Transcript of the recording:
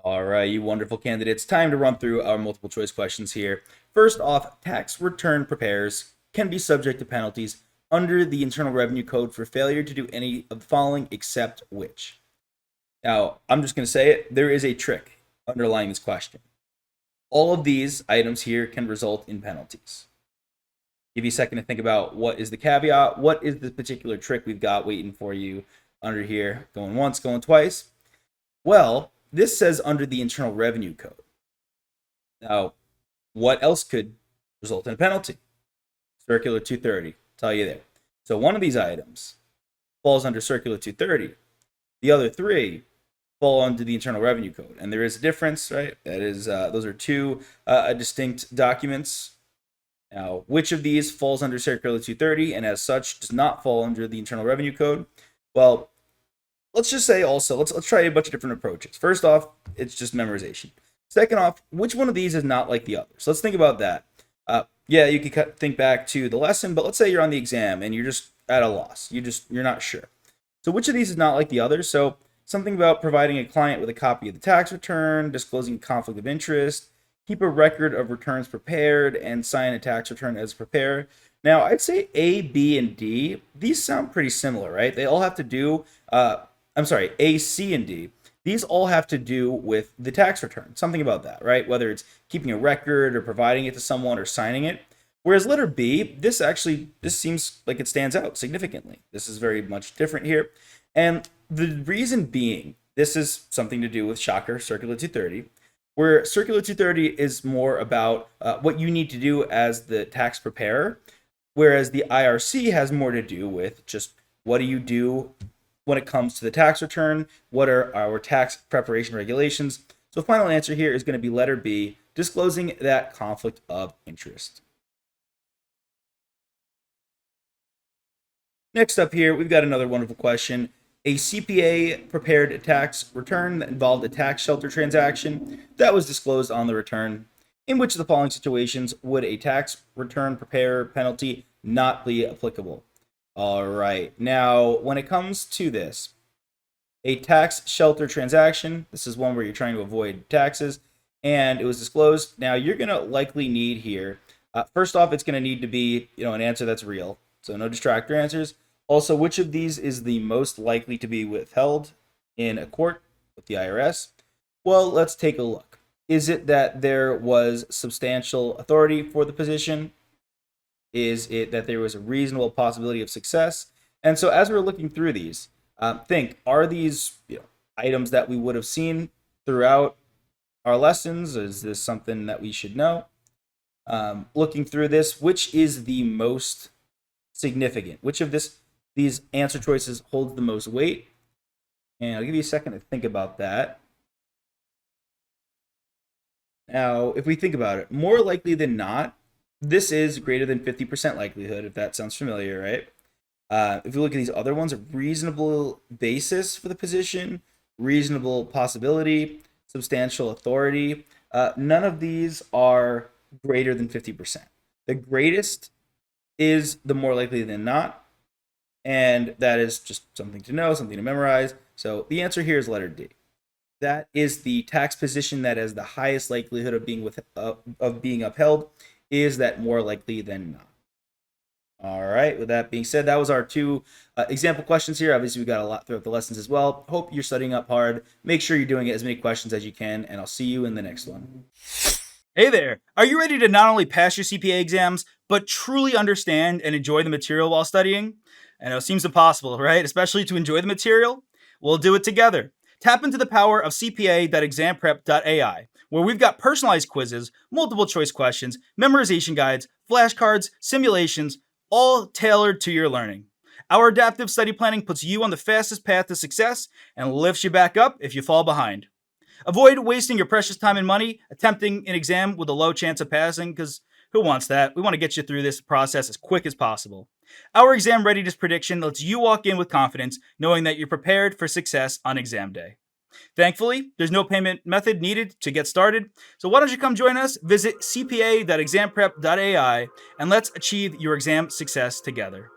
All right, you wonderful candidates. Time to run through our multiple choice questions here. First off, tax return preparers can be subject to penalties under the Internal Revenue Code for failure to do any of the following except which. Now, I'm just going to say it. There is a trick underlying this question. All of these items here can result in penalties. Give you a second to think about what is the caveat, what is the particular trick we've got waiting for you under here. Going once, going twice. Well, this says under the Internal Revenue Code. Now, what else could result in a penalty? Circular 230, tell you there. So one of these items falls under Circular 230. The other three fall under the Internal Revenue Code. And there is a difference, right? That is, those are two distinct documents. Now, which of these falls under Circular 230 and as such does not fall under the Internal Revenue Code? Well, let's just say also, let's try a bunch of different approaches. First off, it's just memorization. Second off, which one of these is not like the other? So let's think about that. Yeah, you could think back to the lesson, but let's say you're on the exam and you're just at a loss. You're not sure. So which of these is not like the other? So something about providing a client with a copy of the tax return, disclosing conflict of interest, keep a record of returns prepared, and sign a tax return as prepared. Now, I'd say A, B, and D, these sound pretty similar, right? They all have to do, A, C, and D. These all have to do with the tax return, something about that, right? Whether it's keeping a record or providing it to someone or signing it. Whereas letter B, this seems like it stands out significantly. This is very much different here. And the reason being, this is something to do with, shocker, Circular 230, where Circular 230 is more about what you need to do as the tax preparer, whereas the IRC has more to do with just what do you do when it comes to the tax return, what are our tax preparation regulations. So the final answer here is going to be letter B, disclosing that conflict of interest. Next up here, we've got another wonderful question. A CPA prepared a tax return that involved a tax shelter transaction that was disclosed on the return. In which of the following situations would a tax return preparer penalty not be applicable? All right, now when it comes to this, a tax shelter transaction, this is one where you're trying to avoid taxes, and it was disclosed. Now you're going to likely need here, first off, it's going to need to be an answer that's real, so no distractor answers. Also, which of these is the most likely to be withheld in a court with the IRS? Well, let's take a look. Is it that there was substantial authority for the position? Is it that there was a reasonable possibility of success? And so as we're looking through these, are these items that we would have seen throughout our lessons? Is this something that we should know? Looking through this, which is the most significant? Which of these answer choices holds the most weight? And I'll give you a second to think about that. Now, if we think about it, more likely than not, this is greater than 50% likelihood, if that sounds familiar, right? If you look at these other ones, a reasonable basis for the position, reasonable possibility, substantial authority, none of these are greater than 50%. The greatest is the more likely than not, and that is just something to know, something to memorize. So the answer here is letter D. That is the tax position that has the highest likelihood of being upheld, is that more likely than not. All right, with that being said, that was our two example questions here. Obviously, we got a lot throughout the lessons as well. Hope you're studying up hard. Make sure you're doing as many questions as you can, and I'll see you in the next one. Hey there! Are you ready to not only pass your CPA exams, but truly understand and enjoy the material while studying? I know it seems impossible, right? Especially to enjoy the material? We'll do it together. Tap into the power of cpa.examprep.ai, where we've got personalized quizzes, multiple choice questions, memorization guides, flashcards, simulations, all tailored to your learning. Our adaptive study planning puts you on the fastest path to success and lifts you back up if you fall behind. Avoid wasting your precious time and money attempting an exam with a low chance of passing, because who wants that? We want to get you through this process as quick as possible. Our exam readiness prediction lets you walk in with confidence, knowing that you're prepared for success on exam day. Thankfully, there's no payment method needed to get started, so why don't you come join us? Visit cpa.examprep.ai and let's achieve your exam success together.